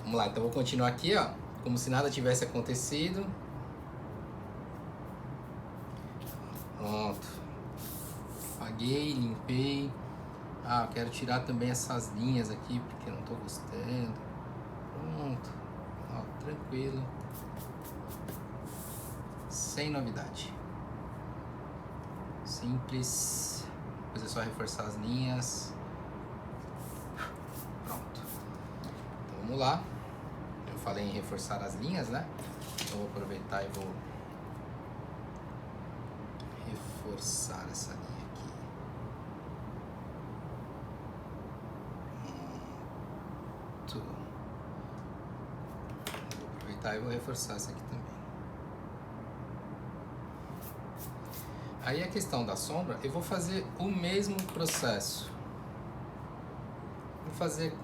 Vamos lá, então vou continuar aqui, ó, como se nada tivesse acontecido. Pronto. Apaguei, limpei. Ah, eu quero tirar também essas linhas aqui, porque eu não tô gostando. Pronto. Ó, tranquilo. Sem novidade. Simples. Depois é só reforçar as linhas. Pronto. Então vamos lá. Eu falei em reforçar as linhas, né? Então vou aproveitar e vou reforçar essa linha aqui. Pronto. Vou aproveitar e vou reforçar essa aqui também. Aí a questão da sombra, eu vou fazer o mesmo processo. Vou fazer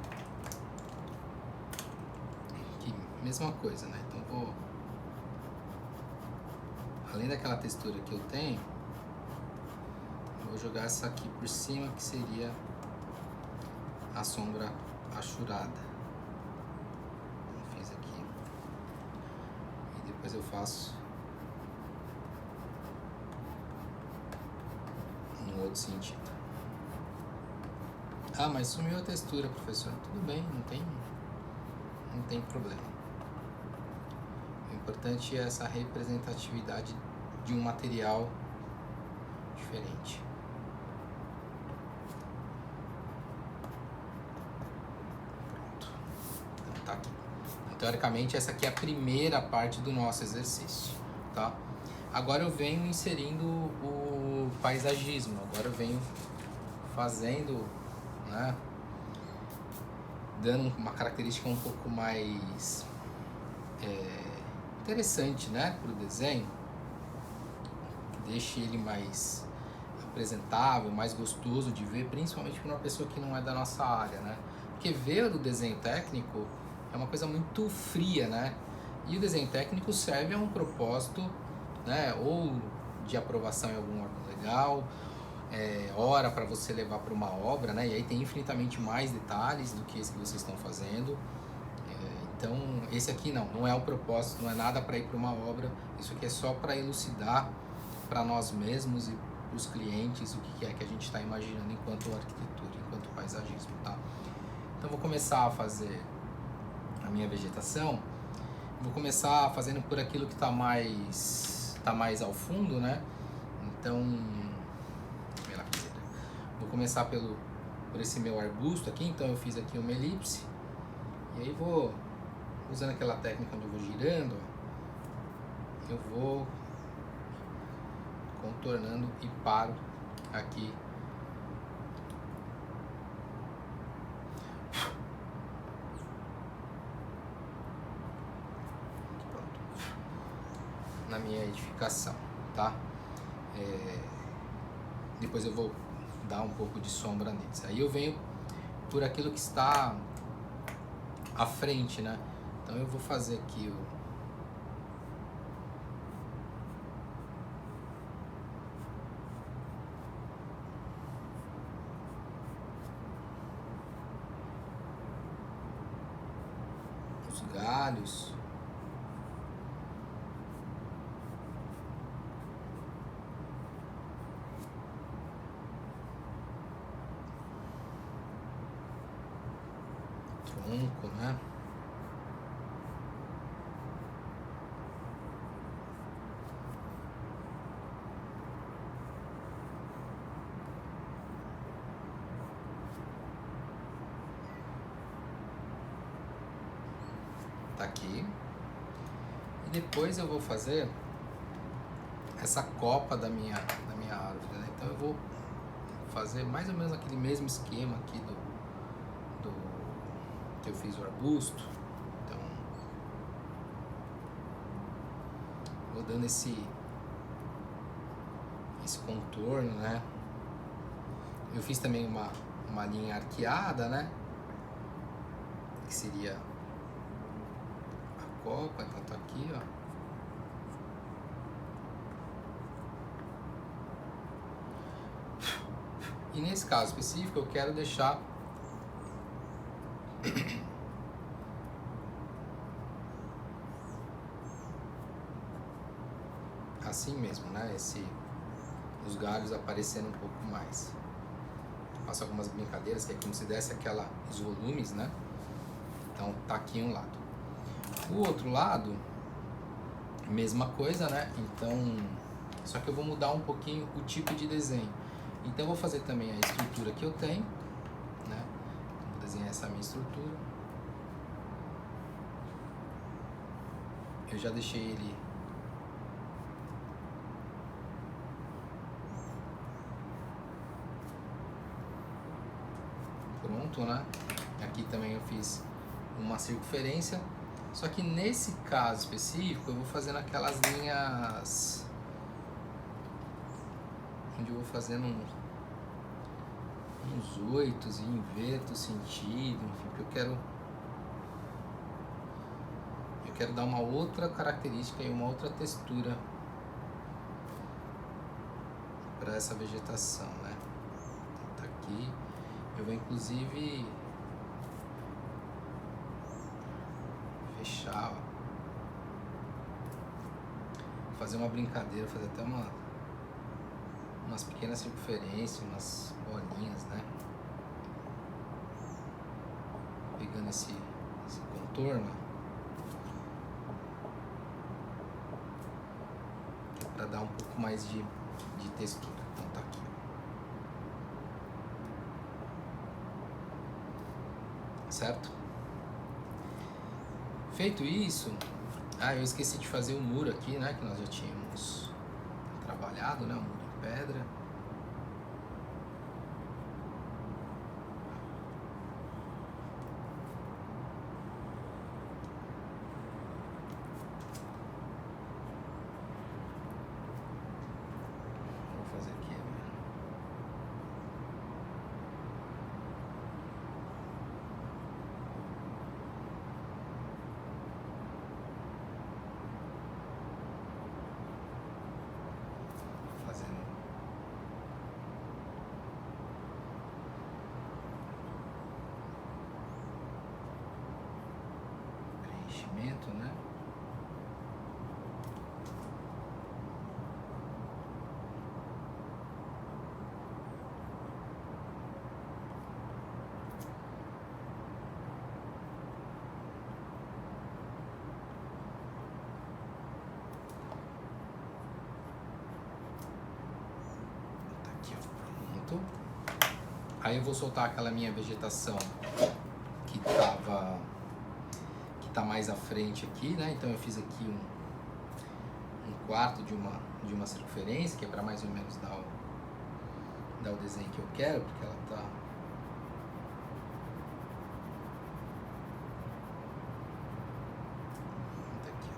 aqui, mesma coisa, né? Então vou, além daquela textura que eu tenho, eu vou jogar essa aqui por cima, que seria a sombra achurada. Eu fiz aqui. E depois eu faço no outro sentido. Ah, mas sumiu a textura, professor. Tudo bem, não tem problema. O importante é essa representatividade de um material diferente. Pronto. Então tá aqui. Então, teoricamente, essa aqui é a primeira parte do nosso exercício, tá? Agora eu venho inserindo o paisagismo. Agora eu venho fazendo, né, dando uma característica um pouco mais interessante, né, para o desenho, que deixe ele mais apresentável, mais gostoso de ver, principalmente para uma pessoa que não é da nossa área, né? Porque ver o desenho técnico é uma coisa muito fria, né? E o desenho técnico serve a um propósito, né, ou de aprovação em algum órgão legal, hora para você levar para uma obra, né? E aí tem infinitamente mais detalhes do que esse que vocês estão fazendo. Então esse aqui não é o propósito, não é nada para ir para uma obra. Isso aqui é só para elucidar para nós mesmos e para os clientes o que é que a gente está imaginando enquanto arquitetura, enquanto paisagismo, tá? Então vou começar a fazer a minha vegetação. Vou começar fazendo por aquilo que está mais ao fundo, né? Então vou começar por esse meu arbusto aqui. Então eu fiz aqui uma elipse e aí vou usando aquela técnica onde eu vou girando, eu vou contornando e paro aqui. Pronto. Na minha edificação, tá? Depois eu vou dar um pouco de sombra neles. Aí eu venho por aquilo que está à frente, né? Então eu vou fazer aqui os galhos. Tronco, né? Tá aqui. E depois eu vou fazer essa copa da minha árvore, né? Então eu vou fazer mais ou menos aquele mesmo esquema aqui do que eu fiz o arbusto. Então vou dando esse contorno, né? Eu fiz também uma linha arqueada, né? Que seria a copa. Então tá aqui, ó. E nesse caso específico eu quero deixar assim mesmo, né? Os galhos aparecendo um pouco mais. Faço algumas brincadeiras, que é como se desse os volumes, né? Então tá aqui um lado. O outro lado, mesma coisa, né? Então, só que eu vou mudar um pouquinho o tipo de desenho. Então eu vou fazer também a estrutura que eu tenho, né? Vou desenhar essa minha estrutura. Eu já deixei ele pronto, né? Aqui também eu fiz uma circunferência, só que nesse caso específico eu vou fazer naquelas linhas onde eu vou fazendo uns oitos e inverto o sentido, enfim, porque eu quero dar uma outra característica e uma outra textura para essa vegetação, né? Tá aqui. Eu vou inclusive fechar, ó. Fazer uma brincadeira, fazer até umas pequenas circunferências, umas bolinhas, né? Pegando esse contorno, para dar um pouco mais de textura. Então tá aqui, certo? Feito isso, eu esqueci de fazer o muro aqui, né? Que nós já tínhamos trabalhado, né? Um muro de pedra. Vou fazer aqui, né? Fazendo preenchimento, né? Aí eu vou soltar aquela minha vegetação que tá mais à frente aqui, né? Então eu fiz aqui um quarto de uma circunferência, que é para mais ou menos dar o desenho que eu quero, porque ela tá aqui.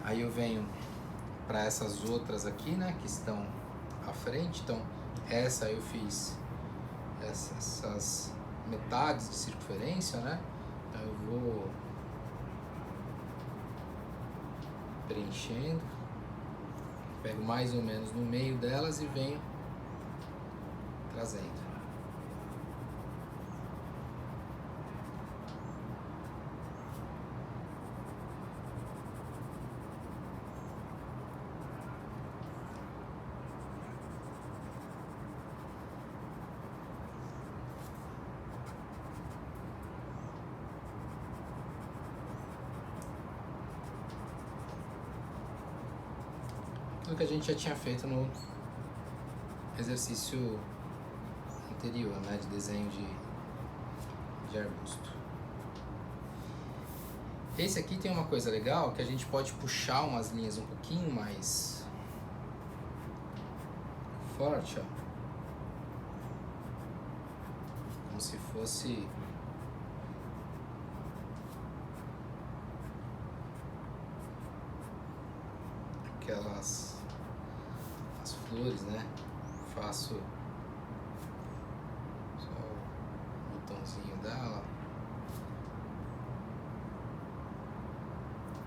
Aí eu venho para essas outras aqui, né, que estão à frente. Então essa eu fiz essas metades de circunferência, né? Então eu vou preenchendo, pego mais ou menos no meio delas e venho trazendo. Tudo que a gente já tinha feito no exercício anterior, né, de desenho de arbusto. Esse aqui tem uma coisa legal, que a gente pode puxar umas linhas um pouquinho mais forte, ó, como se fosse aquelas as flores, né? Faço só o botãozinho dela,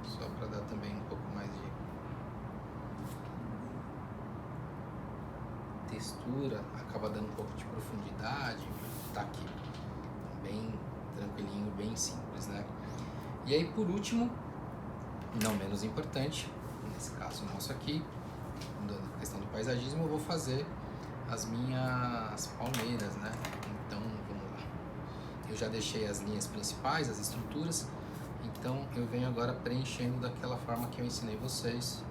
só para dar também um pouco mais de textura, acaba dando um pouco de profundidade. Tá aqui. bem tranquilinho, bem simples, né? E aí, por último, não menos importante, nesse caso nosso aqui, da questão do paisagismo, eu vou fazer as minhas palmeiras, né? Então, vamos lá. Eu já deixei as linhas principais, as estruturas, então eu venho agora preenchendo daquela forma que eu ensinei vocês,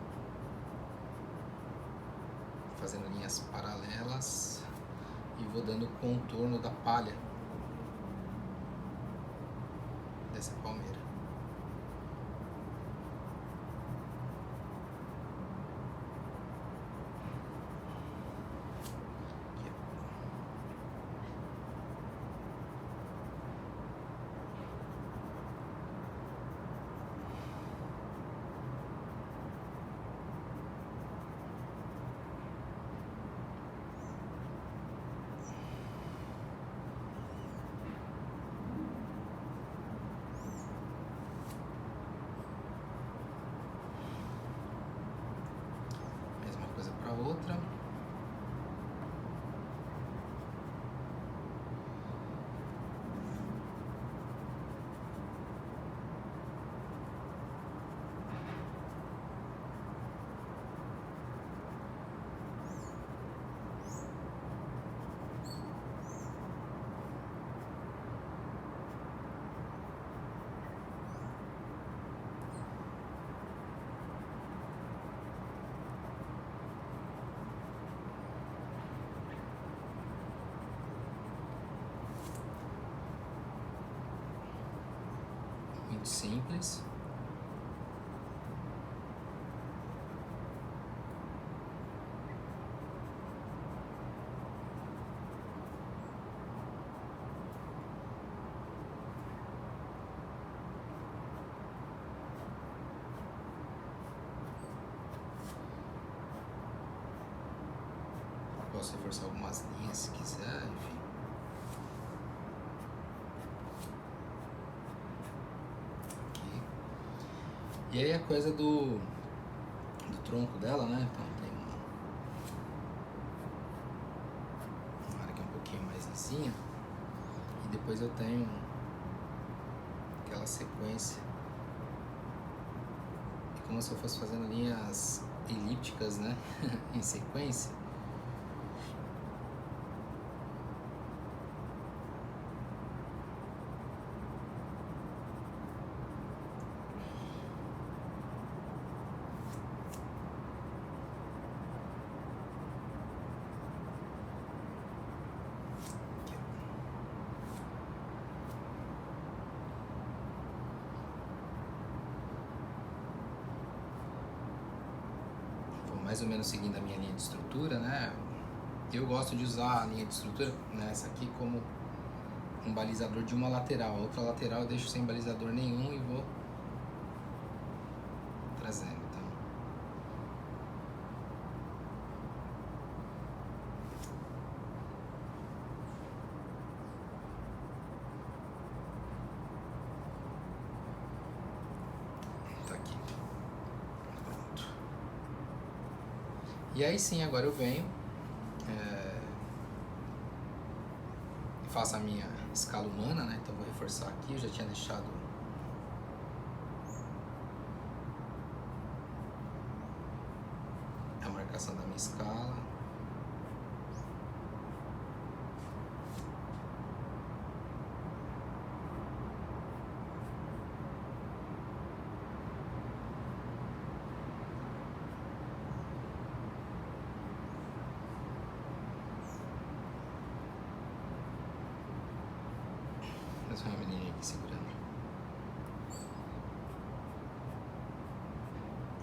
fazendo linhas paralelas e vou dando o contorno da palha dessa palmeira. Mesma coisa para outra. Muito simples. Posso reforçar algumas linhas se quiser, enfim. Aqui. E aí a coisa do tronco dela, né? Então tem uma área que é um pouquinho mais lisinha. E depois eu tenho aquela sequência. É como se eu fosse fazendo linhas elípticas, né? Em sequência. Mais ou menos seguindo a minha linha de estrutura, né? Eu gosto de usar a linha de estrutura, né, essa aqui, como um balizador de uma lateral. A outra lateral eu deixo sem balizador nenhum e vou trazendo. Então, tá aqui. Pronto. E aí sim, agora eu venho, faço a minha escala humana, né? Então vou reforçar aqui, eu já tinha deixado a marcação da minha escala. Fazer uma menininha aqui segurando.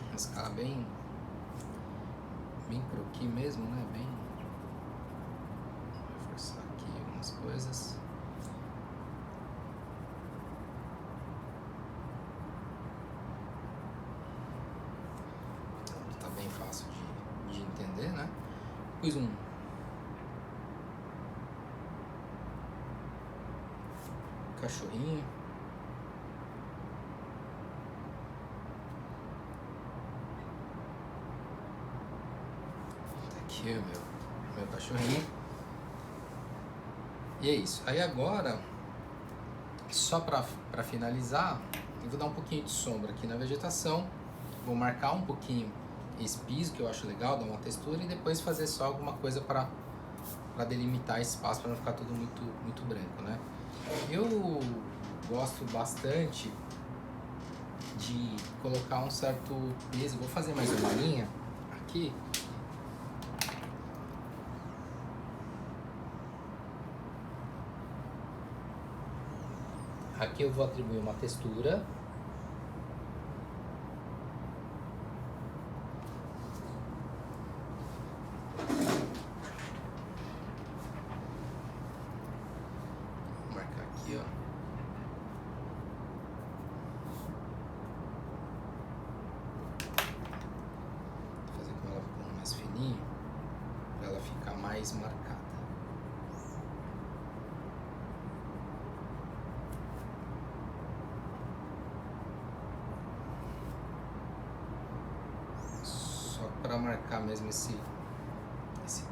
Uma escala bem croquis mesmo, né? Bem. Vou reforçar aqui algumas coisas. Então, tá bem fácil de entender, né? Pus um cachorrinho. Tá aqui o meu cachorrinho. E é isso. Aí agora Só para finalizar, eu vou dar um pouquinho de sombra aqui na vegetação, vou marcar um pouquinho esse piso que eu acho legal, dar uma textura e depois fazer só alguma coisa para delimitar esse espaço para não ficar tudo muito branco, né? Eu gosto bastante de colocar um certo peso, vou fazer mais uma linha aqui. Aqui eu vou atribuir uma textura. Vou marcar aqui, ó. Vou fazer com ela ficando mais fininha, para ela ficar mais marcada. Para marcar mesmo esse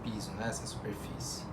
piso, né? Essa superfície.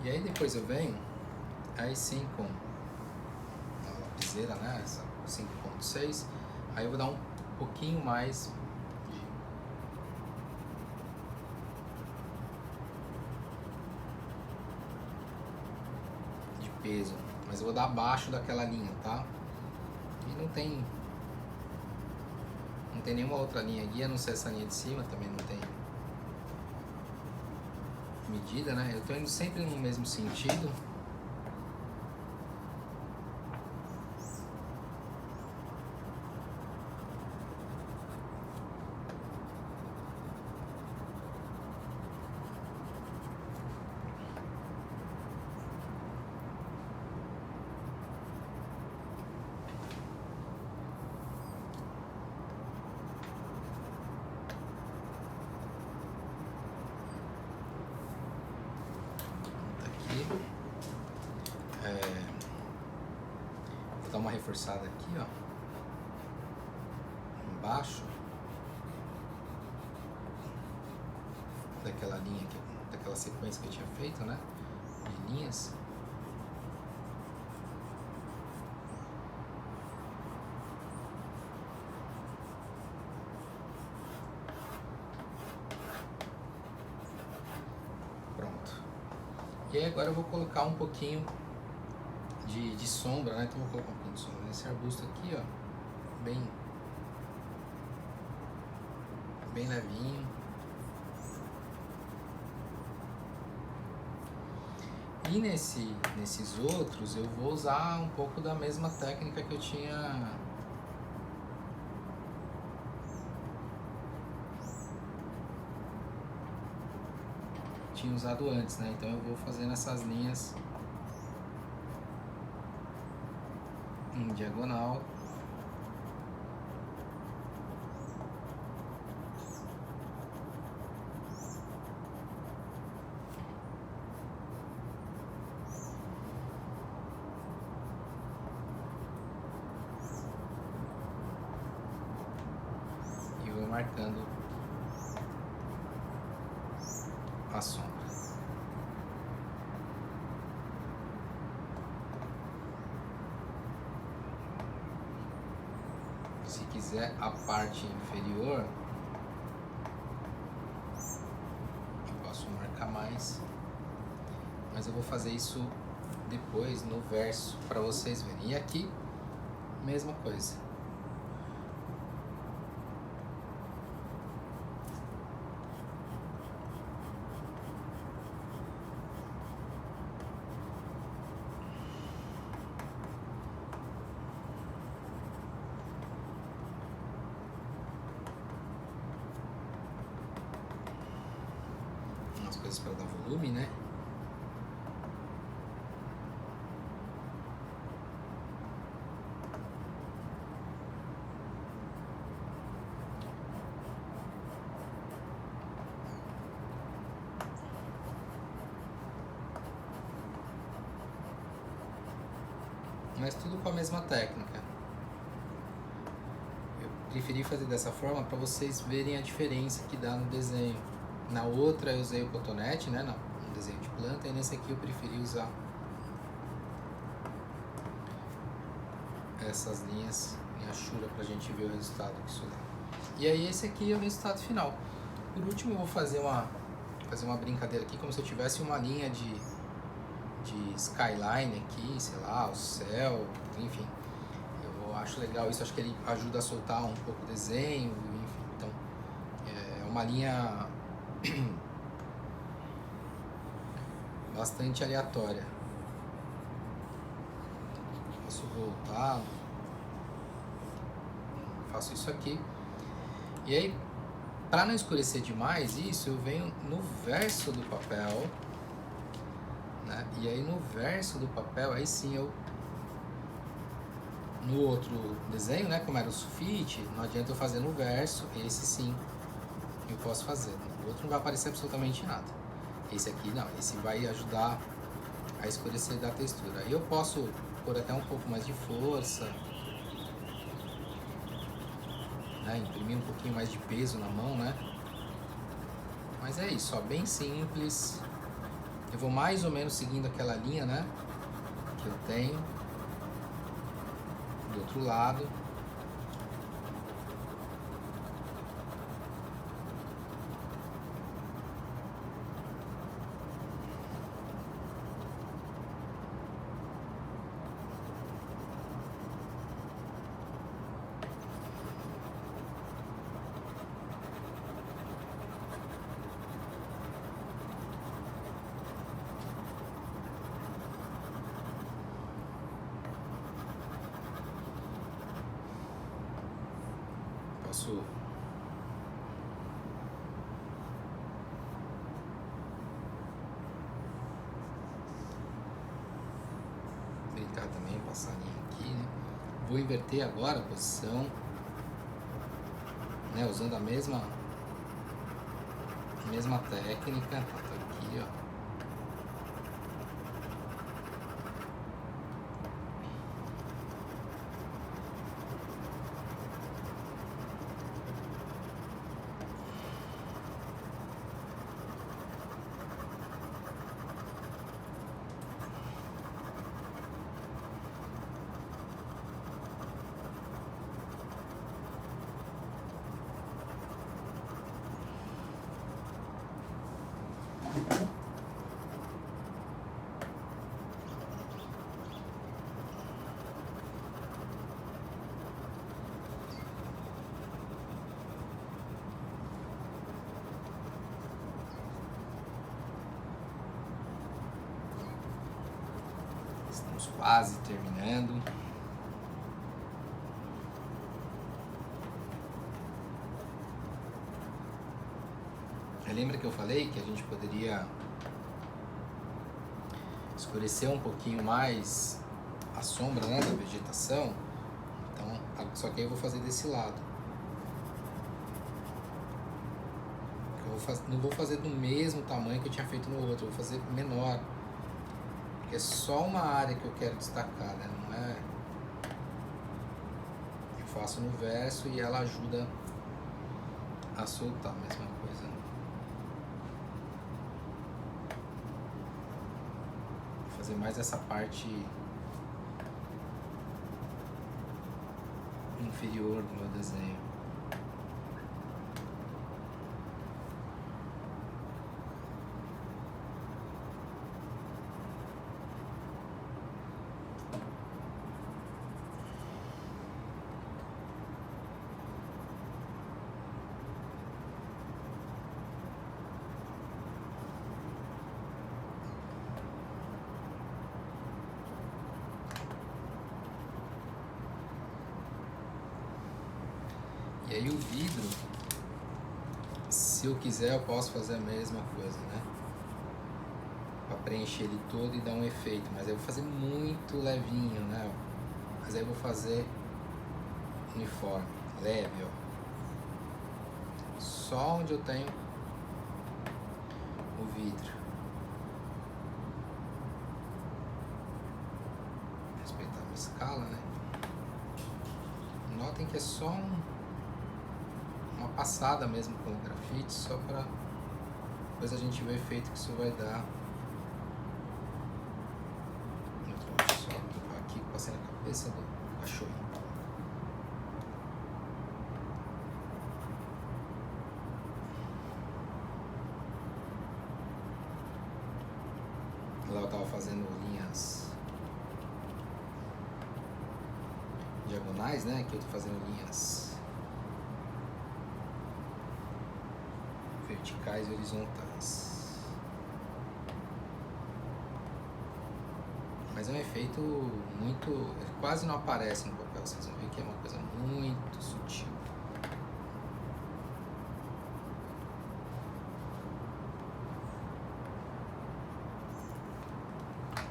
E aí depois eu venho, aí sim com a lapiseira, né, essa 5.6, aí eu vou dar um pouquinho mais de peso, mas eu vou dar abaixo daquela linha, tá? E não tem nenhuma outra linha guia, a não ser essa linha de cima, também não tem medida, né? Eu tô indo sempre no mesmo sentido. Vou dar uma reforçada aqui, ó, embaixo daquela linha aqui, daquela sequência que eu tinha feito, né, de linhas. Pronto. E aí agora eu vou colocar um pouquinho de sombra, né? Então vou colocar um pouquinho de sombra nesse arbusto aqui, ó, bem levinho. E nesses outros eu vou usar um pouco da mesma técnica que eu tinha usado antes, né? Então eu vou fazendo essas linhas em diagonal. E vou marcando a sombra. Se quiser a parte inferior, eu posso marcar mais, mas eu vou fazer isso depois no verso para vocês verem. E aqui, mesma coisa. Umas coisas para dar volume, né? Mas tudo com a mesma técnica. Eu preferi fazer dessa forma para vocês verem a diferença que dá no desenho. Na outra eu usei o cotonete, né, no desenho de planta, e nesse aqui eu preferi usar essas linhas em Ashura pra gente ver o resultado que isso dá. E aí esse aqui é o resultado final. Por último eu vou fazer uma brincadeira aqui, como se eu tivesse uma linha de skyline aqui, sei lá, o céu, enfim. Eu acho legal isso, acho que ele ajuda a soltar um pouco o desenho, enfim. Então, é uma linha bastante aleatória. Posso voltar, faço isso aqui. E aí, para não escurecer demais isso, eu venho no verso do papel, né? E aí no verso do papel, aí sim eu, no outro desenho, né, como era o sulfite, não adianta eu fazer no verso, esse sim eu posso fazer. O outro não vai aparecer absolutamente nada. Esse aqui não, esse vai ajudar a escurecer da textura. Aí eu posso pôr até um pouco mais de força, né, imprimir um pouquinho mais de peso na mão, né? Mas é isso, ó, bem simples. Eu vou mais ou menos seguindo aquela linha, né, que eu tenho do outro lado. Posso brincar também, passar a linha aqui, né? Vou inverter agora a posição, né, usando a mesma técnica. Tá aqui, ó. Estamos quase terminando. Lembra que eu falei que a gente poderia escurecer um pouquinho mais a sombra, né, da vegetação? Então, só que aí eu vou fazer desse lado. Não vou fazer do mesmo tamanho que eu tinha feito no outro, eu vou fazer menor. Porque é só uma área que eu quero destacar, né? Não é... Eu faço no verso e ela ajuda a soltar a mesma coisa. Vou fazer mais essa parte inferior do meu desenho. E aí o vidro, se eu quiser, eu posso fazer a mesma coisa, né? Pra preencher ele todo e dar um efeito. Mas aí eu vou fazer muito levinho, né? Mas aí eu vou fazer uniforme, leve, ó. Só onde eu tenho o vidro. Respeitar a minha escala, né? Notem que é só uma passada mesmo com o grafite, só pra depois a gente ver o efeito que isso vai dar. Só aqui, passei na cabeça do cachorro. Lá eu tava fazendo linhas diagonais, né? Aqui eu tô fazendo linhas verticais e horizontais. Mas é um efeito muito... ele quase não aparece no papel, vocês vão ver que é uma coisa muito sutil.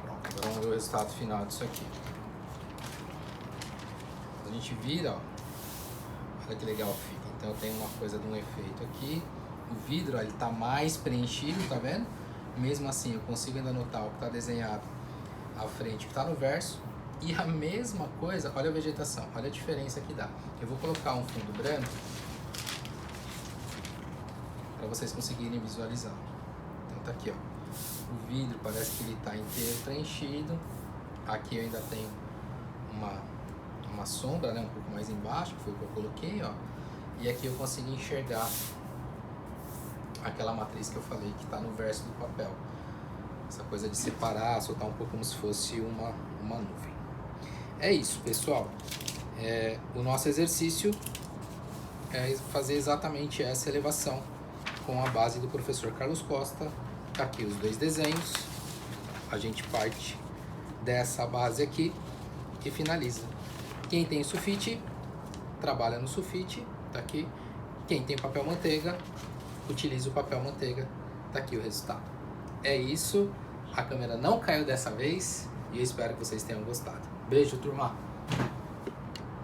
Pronto, agora vamos ver o resultado final disso aqui. A gente vira, ó, olha que legal fica. Então eu tenho uma coisa de um efeito aqui. O vidro, ó, ele tá mais preenchido, tá vendo? Mesmo assim eu consigo ainda notar o que tá desenhado à frente, o que tá no verso. E a mesma coisa, olha a vegetação, olha a diferença que dá. Eu vou colocar um fundo branco para vocês conseguirem visualizar. Então tá aqui, ó. O vidro parece que ele tá inteiro preenchido. Aqui eu ainda tenho uma sombra, né, um pouco mais embaixo, que foi o que eu coloquei, ó. E aqui eu consigo enxergar aquela matriz que eu falei que está no verso do papel. Essa coisa de separar, soltar um pouco como se fosse uma nuvem. É isso, pessoal. O nosso exercício é fazer exatamente essa elevação com a base do professor Carlos Costa. Tá aqui os dois desenhos. A gente parte dessa base aqui e finaliza. Quem tem sulfite, trabalha no sulfite, tá aqui. Quem tem papel manteiga, utiliza o papel manteiga, tá aqui o resultado. É isso, a câmera não caiu dessa vez e eu espero que vocês tenham gostado. Beijo, turma!